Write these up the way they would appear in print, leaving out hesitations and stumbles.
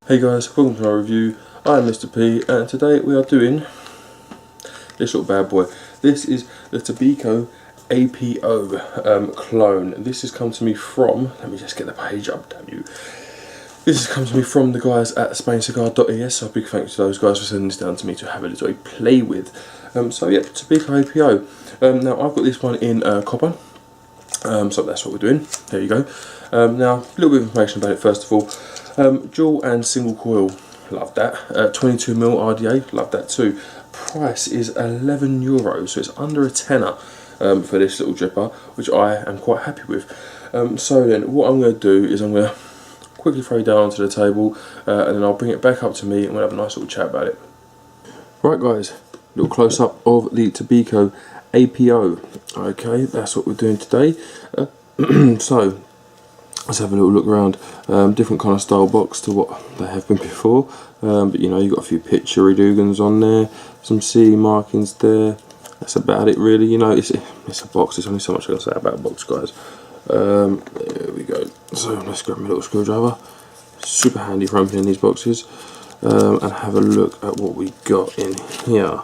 Hey guys, welcome to my review. I am Mr. P and today we are doing this little bad boy. This is the Tobacco APO clone. This has come to me from, let me just get the page up, damn you. This has come to me from the guys at Cigar.es, so a big thank you to those guys for sending this down to me to have a little play with. So yeah, Tobacco APO. Now I've got this one in copper, so that's what we're doing. There you go. Now a little bit of information about it first of all. Dual and single coil, love that. 22mm RDA, love that too. Price is €11, so it's under a tenner for this little dripper, which I am quite happy with. So then, what I'm going to do is I'm going to quickly throw it down onto the table, and then I'll bring it back up to me and we'll have a nice little chat about it. Right guys, little close up of the Tobacco APO. Okay, that's what we're doing today. So let's have a little look around. Different kind of style box to what they have been before, but you know, you've got a few picture doogans on there, some CE markings there. That's about it really. You know, it's a box, there's only so much I can say about a box, guys. There we go. So let's grab my little screwdriver, super handy for opening these boxes, and have a look at what we got in here.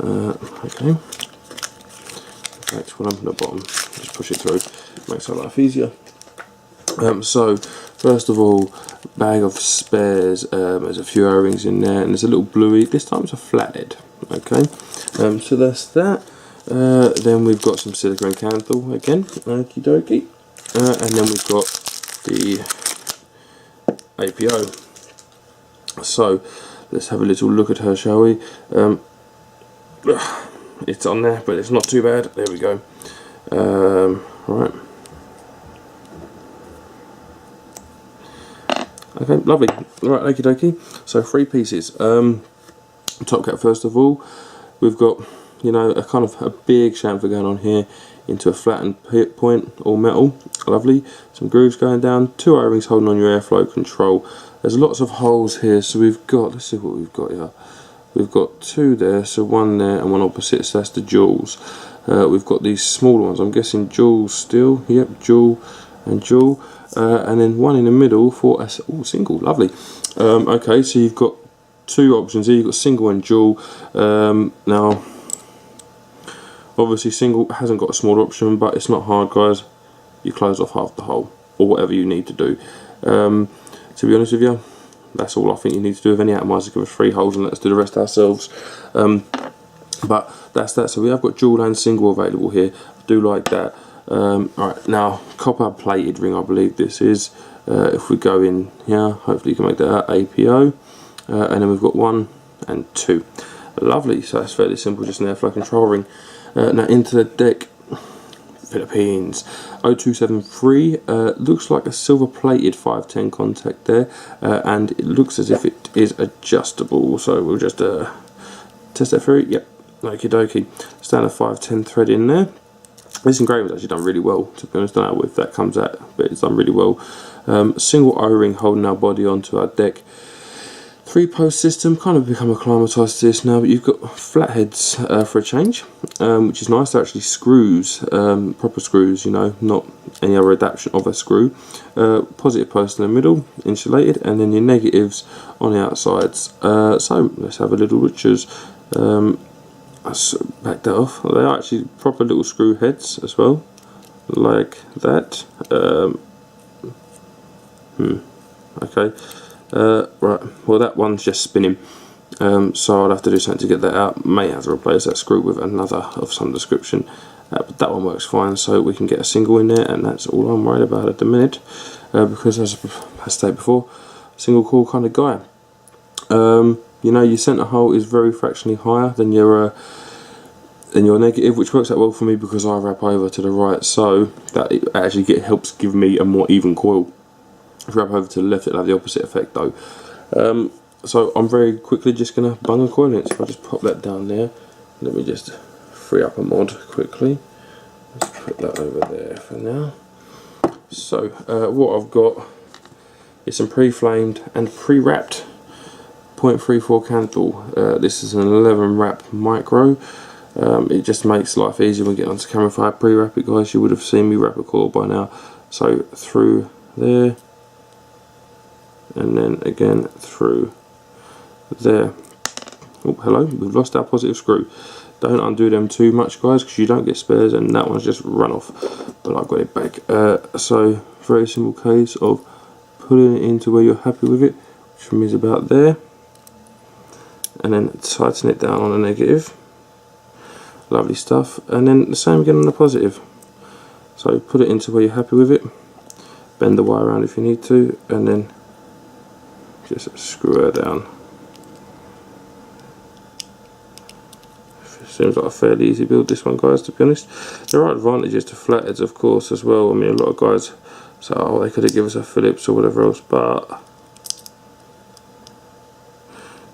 Okay, next one up in the bottom, just push it through, makes our life easier. So first of all, bag of spares. There's a few O-rings in there, and there's a little bluey. This time it's a flathead. Okay, so that's that. Then we've got some silicone candle again, okie dokie, and then we've got the APO. So let's have a little look at her, shall we? It's on there, but it's not too bad. There we go. Right. Okay, lovely. Right, okie dokie. So 3 pieces. Top cap first of all. We've got, you know, a kind of a big chamfer going on here into a flattened point, all metal. Lovely. Some grooves going down. 2 O-rings holding on your airflow control. There's lots of holes here, so we've got, let's see what we've got here. We've got 2 there, so 1 there and 1 opposite, so that's the jewels. We've got these smaller ones, I'm guessing jewels still. Yep, jewel and jewel. And then 1 in the middle for a single. Lovely. Okay, so you've got 2 options here. You've got single and dual. Now, obviously, single hasn't got a smaller option, but it's not hard, guys. You close off half the hole, or whatever you need to do. To be honest with you, that's all I think you need to do with any atomizer. Give us 3 holes and let's do the rest ourselves. But that's that. So we have got dual and single available here. I do like that. Right, now copper plated ring, I believe this is. If we go in here, hopefully you can make that out, APO, and then we've got 1 and 2. Lovely. So that's fairly simple, just an airflow control ring. Now into the deck, Philippines 0273. Looks like a silver plated 510 contact there, and it looks as if it is adjustable, so we'll just test that through. Yep, okie dokie. Standard 510 thread in there. This engraving's actually done really well, to be honest. I don't know if that comes out, but it's done really well. Single O-ring holding our body onto our deck. 3-post system, kind of become acclimatised to this now, but you've got flatheads for a change, which is nice. They're actually screws, proper screws, you know, not any other adaptation of a screw. Positive post in the middle, insulated, and then your negatives on the outsides. So let's have a little butcher's. Let's back that off. They are actually proper little screw heads as well, like that. Okay. Right, well that one's just spinning, so I'll have to do something to get that out. May have to replace that screw with another of some description, but that one works fine, so we can get a single in there, and that's all I'm worried about at the minute, because as I stated before, single coil kind of guy. You know, your centre hole is very fractionally higher than your negative, which works out well for me because I wrap over to the right, so that it actually helps give me a more even coil. If you wrap over to the left, it'll have the opposite effect though. So I'm very quickly just going to bung a coil in it. So if I just pop that down there, let me just free up a mod quickly. Let's put that over there for now. So what I've got is some pre-flamed and pre-wrapped 0.34 candle. This is an 11 wrap micro. It just makes life easier when we get onto camera. If I had pre-wrap it, guys, you would have seen me wrap a coil by now. So through there, and then again through there. Oh, hello, we've lost our positive screw. Don't undo them too much, guys, because you don't get spares, and that one's just run off, but I got it back. So very simple case of putting it into where you're happy with it, which for me is about there, and then tighten it down on the negative. Lovely stuff. And then the same again on the positive. So put it into where you're happy with it, bend the wire around if you need to, and then just screw her down. Seems like a fairly easy build, this one, guys, to be honest. There are advantages to flatheads, of course, as well. I mean, a lot of guys say, oh, they could have given us a Phillips or whatever else, but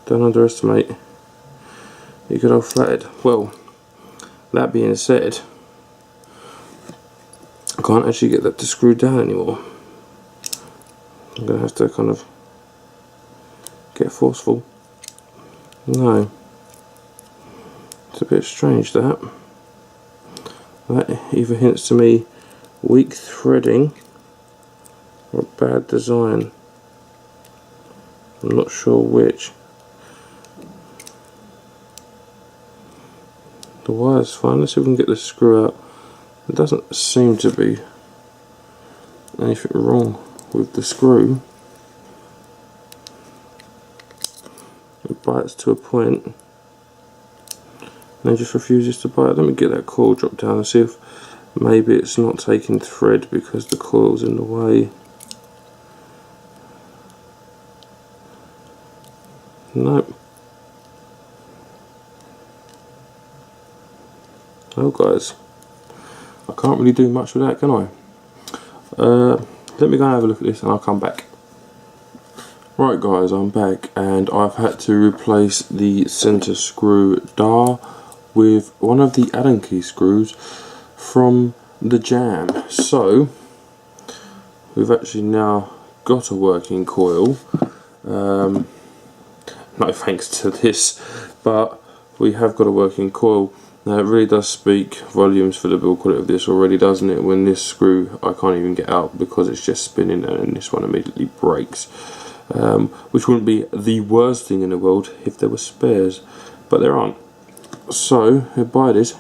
don't underestimate your good old flathead. Well, that being said, I can't actually get that to screw down anymore. I'm going to have to kind of get forceful. No. It's a bit strange, that. That either hints to me weak threading or bad design. I'm not sure which. The wire's fine. Let's see if we can get the screw out. There doesn't seem to be anything wrong with the screw. It bites to a point and it just refuses to bite. Let me get that coil dropped down and see if maybe it's not taking thread because the coil's in the way. Nope. Oh, guys, I can't really do much with that, can I? Let me go and have a look at this and I'll come back. Right, guys, I'm back and I've had to replace the centre screw dar with one of the Allen key screws from the Jam. So we've actually now got a working coil. No thanks to this, but we have got a working coil. Now it really does speak volumes for the build quality of this already, doesn't it? When this screw I can't even get out because it's just spinning and this one immediately breaks. Which wouldn't be the worst thing in the world if there were spares, but there aren't. So I buy this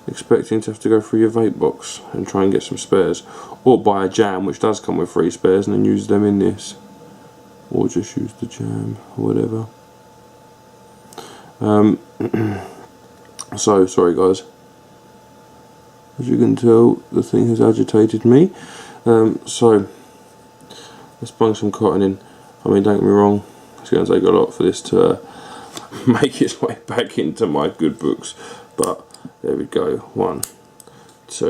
expecting to have to go through your vape box and try and get some spares, or buy a Jam which does come with 3 spares and then use them in this, or just use the Jam or whatever. So sorry, guys, as you can tell the thing has agitated me. So let's bung some cotton in. I mean, don't get me wrong, it's going to take a lot for this to make its way back into my good books, but there we go. 1, 2,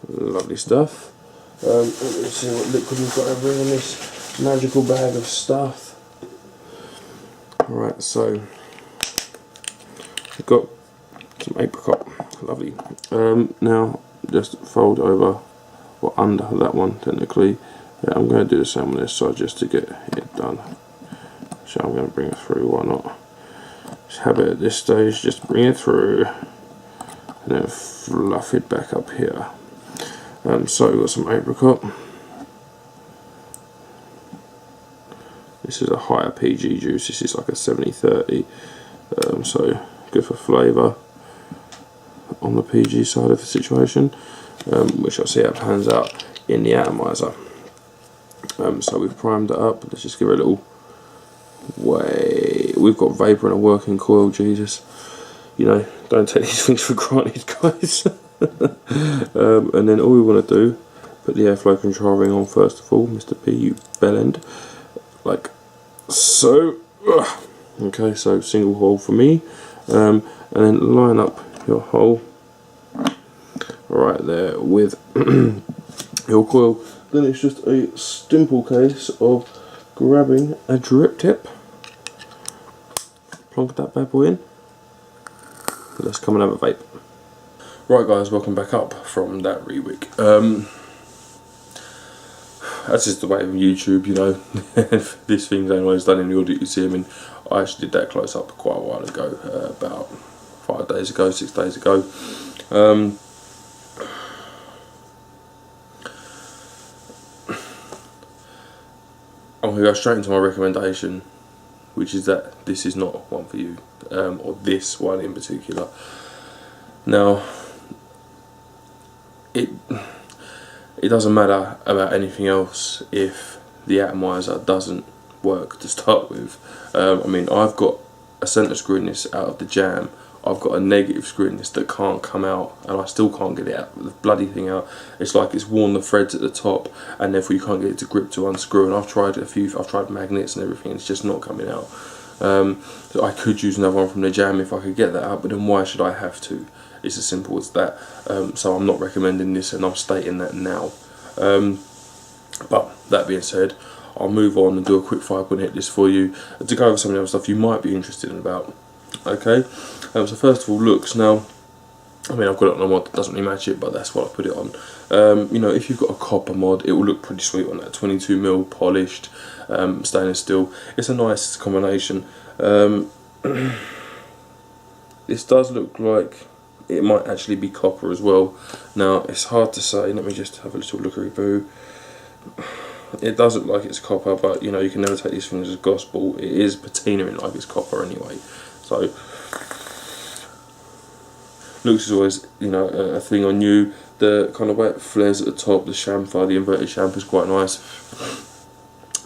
lovely stuff. Let me see what liquid we've got over here in this magical bag of stuff. Alright, so we've got some apricot, lovely. Now just fold over or under that one technically. Yeah, I'm going to do the same on this side just to get it done. So I'm going to bring it through, why not? Just have it at this stage, just bring it through and then fluff it back up here. So we've got some apricot. This is a higher PG juice, this is like a 70-30, so good for flavour on the PG side of the situation, which I'll see how it pans out in the atomizer. So we've primed it up. Let's just give it a little way. We've got vapour and a working coil, Jesus. You know, don't take these things for granted, guys. And then all we want to do, put the airflow control ring on first of all, Mr. P, you bellend, like so. Okay, so single hole for me, and then line up your hole right there with your coil. Then it's just a simple case of grabbing a drip tip, plonk that bad boy in. Let's come and have a vape. Right, guys, welcome back up from that rewick. That's just the way of YouTube, you know. This thing's always done in the order you see them in. I actually did that close up quite a while ago, about 5 days ago, 6 days ago. I'm going to go straight into my recommendation, which is that this is not one for you, or this one in particular. Now, it doesn't matter about anything else if the atomizer doesn't work to start with. I mean, I've got a centre screw in this out of the jam. I've got a negative screw in this that can't come out, and I still can't get it out, the bloody thing out. It's like it's worn the threads at the top, and therefore you can't get it to grip to unscrew. And I've tried I've tried magnets and everything, and it's just not coming out. So I could use another one from the jam if I could get that out, but then why should I have to? It's as simple as that. So I'm not recommending this, and I'm stating that now. But that being said, I'll move on and do a quick fire and hit this for you to go over some of the other stuff you might be interested in about. Okay, so first of all, looks. Now, I mean, I've got it on a mod that doesn't really match it, but that's what I put it on. You know, if you've got a copper mod, it will look pretty sweet on that 22mm polished stainless steel. It's a nice combination. This does look like it might actually be copper as well. Now, it's hard to say. Let me just have a little lookery boo. It does look like it's copper, but you know, you can never take these things as gospel. It is patinaing like it's copper anyway. So, looks is always, you know, a thing on you. The kind of way it flares at the top, the chamfer, the inverted chamfer is quite nice.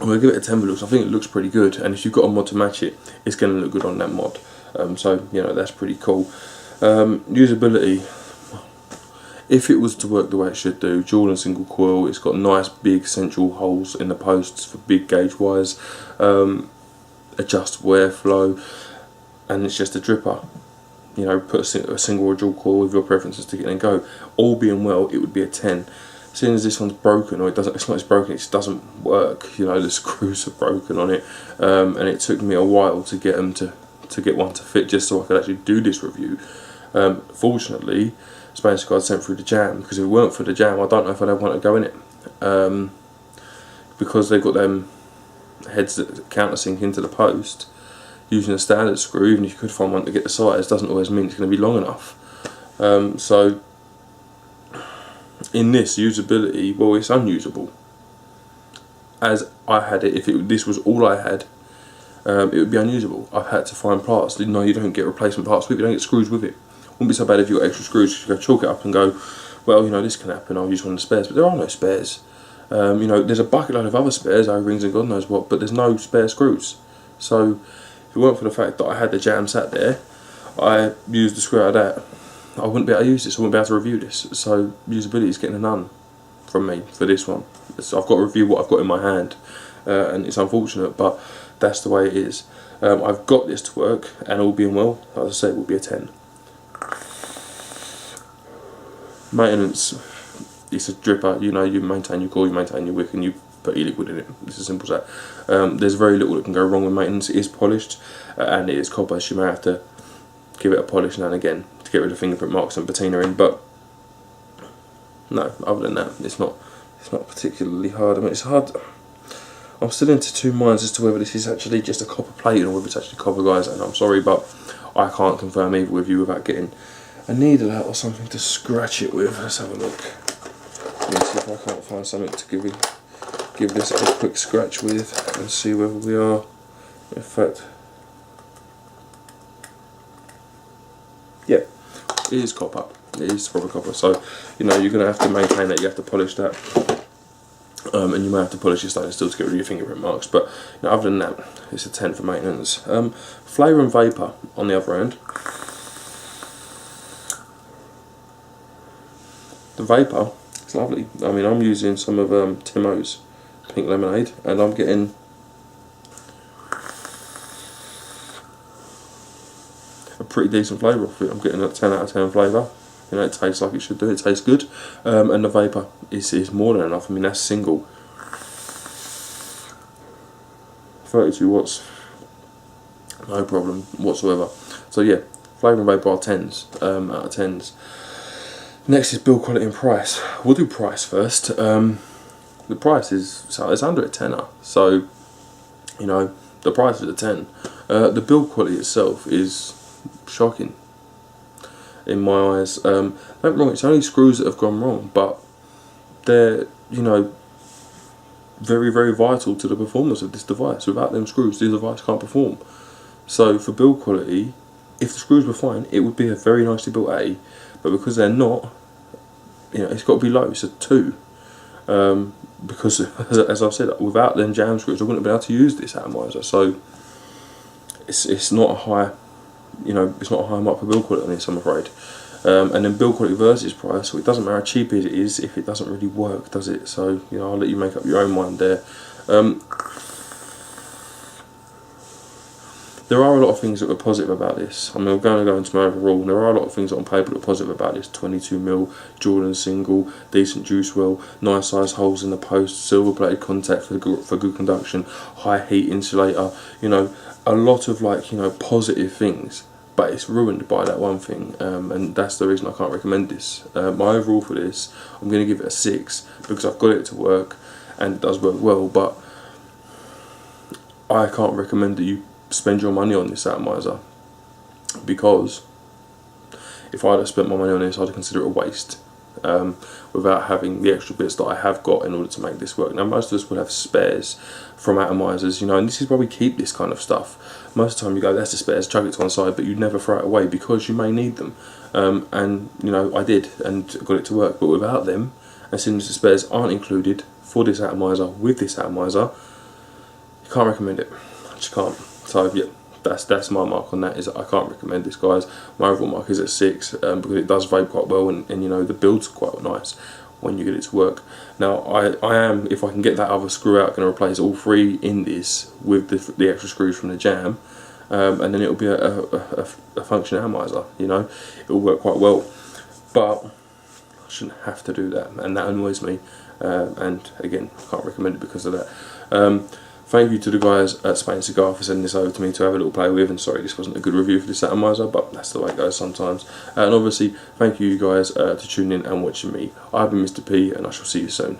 I'm going to give it a 10 for looks. I think it looks pretty good, and if you've got a mod to match it, it's going to look good on that mod. So, you know, that's pretty cool. Usability, if it was to work the way it should do, dual and single coil, it's got nice big central holes in the posts for big gauge wires, adjustable airflow, and it's just a dripper. You know, put a single or dual coil with your preferences, stick it in and go. All being well, it would be a 10. Seeing as this one's broken, or it's not it's broken, it just doesn't work. You know, the screws are broken on it, and it took me a while to get them to get one to fit, just so I could actually do this review. Fortunately, Cigar sent through the jam, because if it weren't for the jam, I don't know if I'd ever want to go in it, because they've got them heads that countersink into the post. Using a standard screw, even if you could find one to get the size, doesn't always mean it's going to be long enough. So in this usability, well, it's unusable. As I had it, if this was all I had, it would be unusable. I've had to find parts. No, you don't get replacement parts with it, you don't get screws with it. Wouldn't be so bad if you got extra screws. You go chalk it up and go, well, you know, this can happen, I'll use one of the spares. But there are no spares. You know, there's a bucket load of other spares, O-rings and God knows what, but there's no spare screws. So if it weren't for the fact that I had the jam sat there, I used the screw out of that, I wouldn't be able to use this, I wouldn't be able to review this. So usability is getting a none from me for this one. So I've got to review what I've got in my hand, and it's unfortunate, but that's the way it is. I've got this to work, and all being well, as I say, it will be a 10. Maintenance, it's a dripper. You know, you maintain your coil, you maintain your wick, and you put e-liquid in it. It's as simple as that. There's very little that can go wrong with maintenance. It is polished, and it is copper, so you may have to give it a polish now and again to get rid of fingerprint marks and patina in. But no, other than that, it's not particularly hard. I mean, it's hard. I'm still into two minds as to whether this is actually just a copper plate or whether it's actually copper, guys, and I'm sorry, but I can't confirm either with you without getting a needle out or something to scratch it with. Let's have a look. Let's see if I can't find something to give this a quick scratch with and see whether we are, in fact, yeah, it is copper. It is proper copper. So, you know, you're going to have to maintain that. You have to polish that. And you may have to polish your stainless steel to get rid of your fingerprint marks, but you know, other than that, it's a 10 for maintenance. Flavour and vapour, on the other hand. The vapour, it's lovely. I mean, I'm using some of Timo's pink lemonade, and I'm getting a pretty decent flavour off it. I'm getting a 10 out of 10 flavour. You know, it tastes like it should do. It tastes good, and the vapour is more than enough. I mean, that's single, 32 watts, no problem whatsoever. So yeah, flavour and vapour are 10s out of 10s. Next is build quality and price. We'll do price first. The price is, so it's under a tenner, so you know the price is a 10. The build quality itself is shocking in my eyes. Don't get me wrong, it's only screws that have gone wrong, but they're, you know, very, very vital to the performance of this device. Without them screws, this device can't perform. So for build quality, if the screws were fine, it would be a very nicely built A, but because they're not, you know, it's got to be low. It's a 2. Because as I've said, without them jam screws, I wouldn't have been able to use this atomizer. So it's not a high, you know, it's not a high mark for build quality on this, I'm afraid. And then build quality versus price. So it doesn't matter how cheap it is if it doesn't really work, does it? So, you know, I'll let you make up your own mind there. There are a lot of things that were positive about this. I mean, I'm going to go into my overall. There are a lot of things on paper that are positive about this. 22mm Jordan single, decent juice well, nice size holes in the post, silver plated contact for good conduction, high heat insulator. You know, a lot of, like, you know, positive things. But it's ruined by that one thing, and that's the reason I can't recommend this. My overall for this, I'm going to give it a 6 because I've got it to work and it does work well. But I can't recommend that you spend your money on this atomizer, because if I'd have spent my money on this, I'd consider it a waste, without having the extra bits that I have got in order to make this work. Now, most of us will have spares from atomizers, you know, and this is why we keep this kind of stuff. Most of the time you go, that's the spares, chuck it to one side, but you never throw it away because you may need them. And, you know, I did and got it to work, but without them, as soon as the spares aren't included for this atomizer, with this atomizer, you can't recommend it. I just can't. So yeah, that's my mark on that, is that I can't recommend this, guys. My overall mark is at 6, because it does vape quite well, and you know, the build's quite nice when you get it to work. Now I am, if I can get that other screw out, going to replace all 3 in this with the extra screws from the jam, and then it'll be a function atomizer. You know, it'll work quite well, but I shouldn't have to do that, and that annoys me. And again, I can't recommend it because of that. Thank you to the guys at Spain Cigar for sending this over to me to have a little play with, and sorry this wasn't a good review for this atomizer, but that's the way it goes sometimes. And obviously, thank you guys to tuning in and watching me. I've been Mr. P, and I shall see you soon.